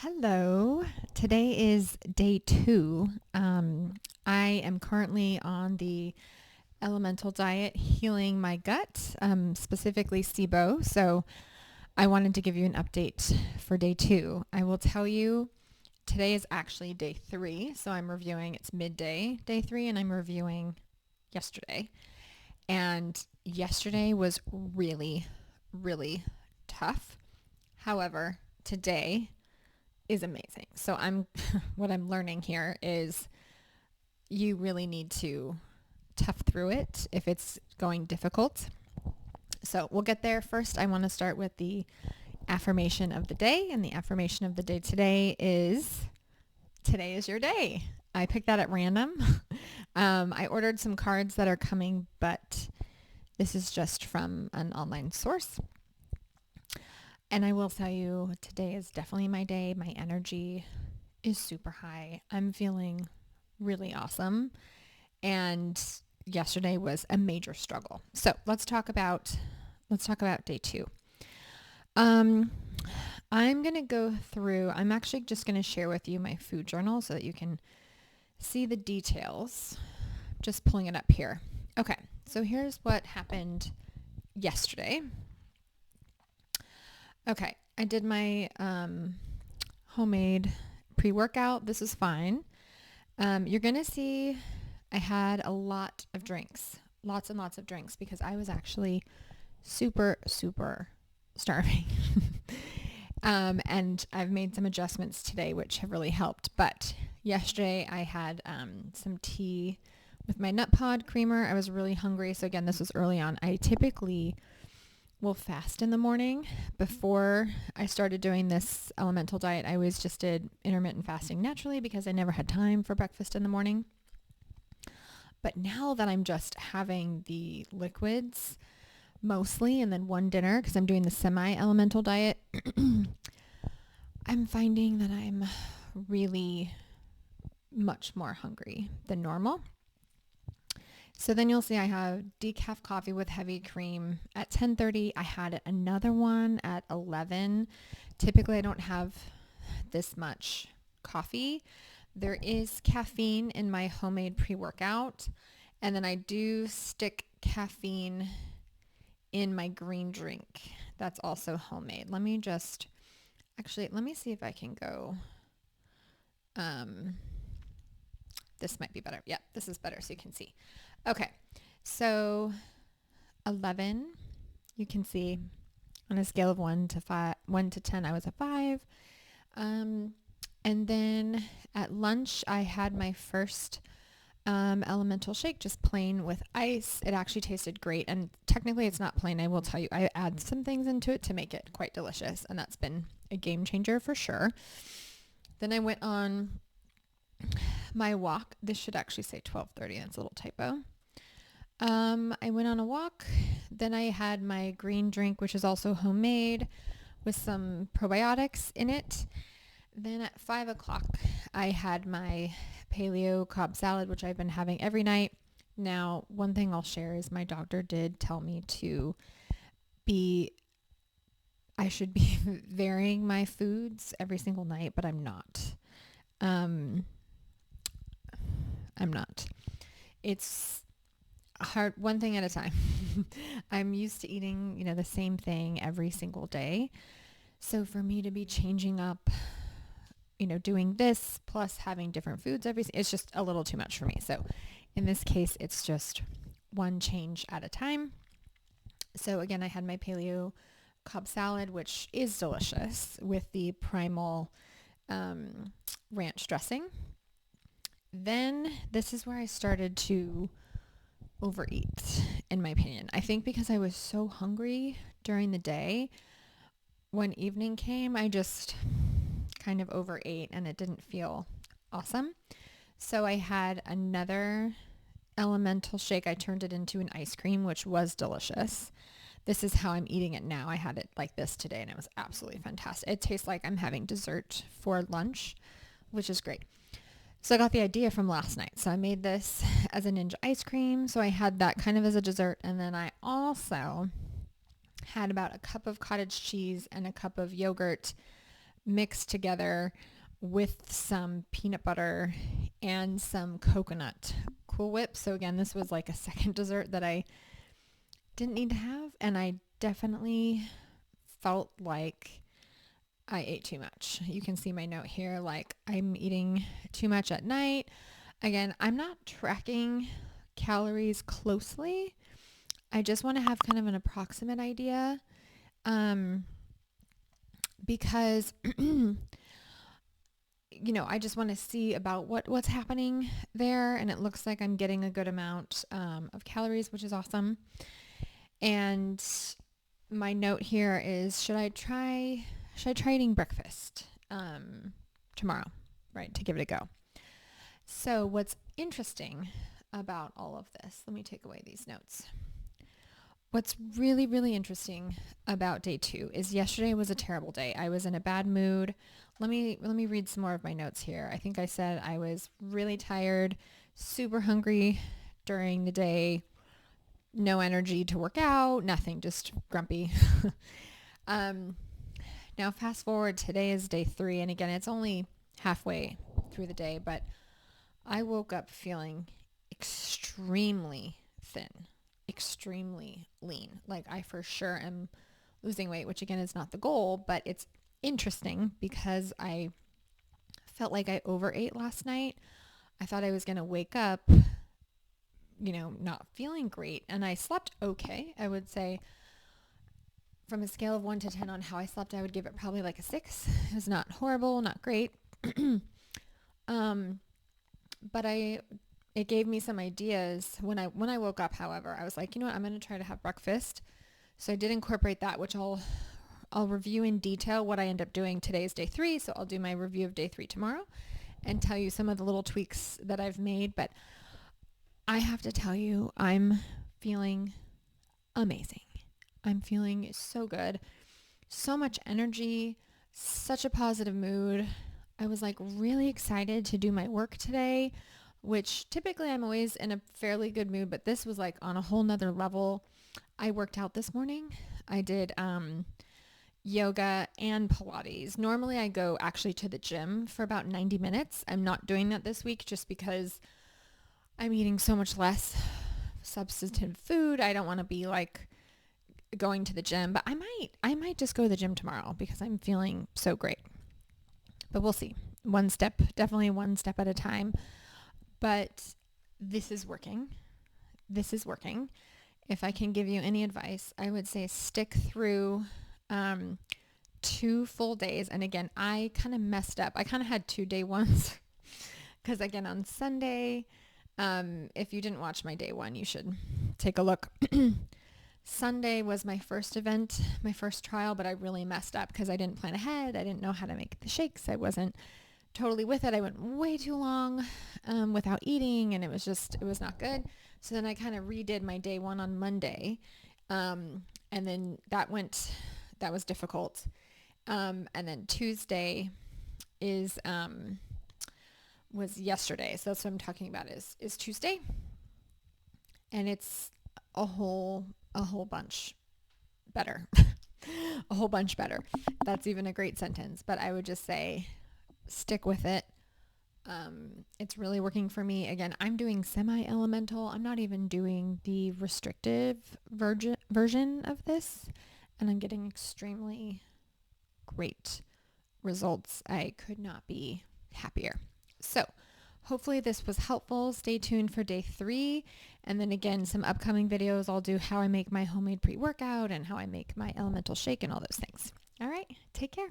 Hello. Today is day 2. I am currently on the elemental diet, healing my gut, specifically SIBO. So I wanted to give you an update for day 2. I will tell you today is actually day 3. So I'm reviewing, it's midday, day 3, and I'm reviewing yesterday. And yesterday was really, really tough. However, today is amazing. So what I'm learning here is you really need to tough through it if it's going difficult. So we'll get there. First, I want to start with the affirmation of the day. And the affirmation of the day today is your day. I picked that at random. I ordered some cards that are coming, but this is just from an online source. And I will tell you, today is definitely my day. My energy is super high. I'm feeling really awesome. And yesterday was a major struggle. So let's talk about day 2. I'm going to go through, I'm actually just going to share with you my food journal so that you can see the details. Just pulling it up here. Okay, so here's what happened yesterday. Okay, I did my homemade pre-workout. This is fine. You're going to see I had a lot of drinks, lots and lots of drinks, because I was actually super, super starving. And I've made some adjustments today, which have really helped. But yesterday I had some tea with my nut pod creamer. I was really hungry. So again, this was early on. I typically will fast in the morning. Before I started doing this elemental diet, I always just did intermittent fasting naturally because I never had time for breakfast in the morning. But now that I'm just having the liquids mostly and then one dinner because I'm doing the semi-elemental diet, I'm finding that I'm really much more hungry than normal. So then you'll see I have decaf coffee with heavy cream at 10:30. I had another one at 11. Typically, I don't have this much coffee. There is caffeine in my homemade pre-workout. And then I do stick caffeine in my green drink. That's also homemade. Let me see if I can go. This might be better. Yeah, this is better so you can see. Okay, so 11, you can see on a scale of 1 to 10, I was a 5. And then at lunch, I had my first elemental shake, just plain with ice. It actually tasted great. And technically it's not plain. I will tell you, I add some things into it to make it quite delicious. And that's been a game changer for sure. Then I went on my walk. This should actually say 12:30. That's a little typo. I went on a walk. Then I had my green drink, which is also homemade with some probiotics in it. Then at 5 o'clock, I had my paleo Cobb salad, which I've been having every night. Now, one thing I'll share is my doctor did tell me I should be varying my foods every single night, but I'm not. I'm not. It's hard, one thing at a time. I'm used to eating, the same thing every single day. So for me to be changing up, doing this plus having different foods it's just a little too much for me. So in this case, it's just one change at a time. So again, I had my paleo Cobb salad, which is delicious with the primal ranch dressing. Then this is where I started to overeat, in my opinion. I think because I was so hungry during the day, when evening came, I just kind of overate and it didn't feel awesome. So I had another elemental shake. I turned it into an ice cream, which was delicious. This is how I'm eating it now. I had it like this today and it was absolutely fantastic. It tastes like I'm having dessert for lunch, which is great. So I got the idea from last night. So I made this as a ninja ice cream. So I had that kind of as a dessert. And then I also had about a cup of cottage cheese and a cup of yogurt mixed together with some peanut butter and some coconut Cool Whip. So again, this was like a second dessert that I didn't need to have, and I definitely felt like I ate too much. You can see my note here, like I'm eating too much at night. Again, I'm not tracking calories closely. I just want to have kind of an approximate idea, because I just want to see about what's happening there, and it looks like I'm getting a good amount of calories, which is awesome. And my note here is, should I try eating breakfast tomorrow, right, to give it a go? So what's interesting about all of this, let me take away these notes. What's really, really interesting about day 2 is yesterday was a terrible day. I was in a bad mood. Let me read some more of my notes here. I think I said I was really tired, super hungry during the day, no energy to work out, nothing, just grumpy. Now fast forward, today is day 3, and again, it's only halfway through the day, but I woke up feeling extremely thin, extremely lean. Like I for sure am losing weight, which again is not the goal, but it's interesting because I felt like I overate last night. I thought I was going to wake up, not feeling great, and I slept okay. I would say from a scale of 1 to 10 on how I slept, I would give it probably like a 6. It was not horrible, not great. But it gave me some ideas when I woke up. However, I was like, you know what, I'm going to try to have breakfast. So I did incorporate that, which I'll review in detail what I end up doing. Today is day 3, so I'll do my review of day 3 tomorrow and tell you some of the little tweaks that I've made. But I have to tell you, I'm feeling amazing. I'm feeling so good, so much energy, such a positive mood. I was like really excited to do my work today, which typically I'm always in a fairly good mood, but this was like on a whole nother level. I worked out this morning. I did yoga and Pilates. Normally I go actually to the gym for about 90 minutes. I'm not doing that this week just because I'm eating so much less substantive food. I don't want to be like going to the gym, but I might just go to the gym tomorrow because I'm feeling so great. But we'll see. Definitely one step at a time. But this is working. If I can give you any advice, I would say stick through 2 full days. And again, I kind of messed up. I kind of had 2 day ones because again, on Sunday, if you didn't watch my day 1, you should take a look. Sunday was my first event, my first trial, but I really messed up because I didn't plan ahead. I didn't know how to make the shakes. I wasn't totally with it. I went way too long without eating, and it was not good. So then I kind of redid my day 1 on Monday, and then that was difficult. And then Tuesday was yesterday. So that's what I'm talking about is Tuesday, and it's a whole bunch better. A whole bunch better. That's even a great sentence, but I would just say stick with it. It's really working for me. Again, I'm doing semi-elemental. I'm not even doing the restrictive version of this, and I'm getting extremely great results. I could not be happier. So hopefully this was helpful. Stay tuned for day 3. And then again, some upcoming videos. I'll do how I make my homemade pre-workout and how I make my elemental shake and all those things. All right. Take care.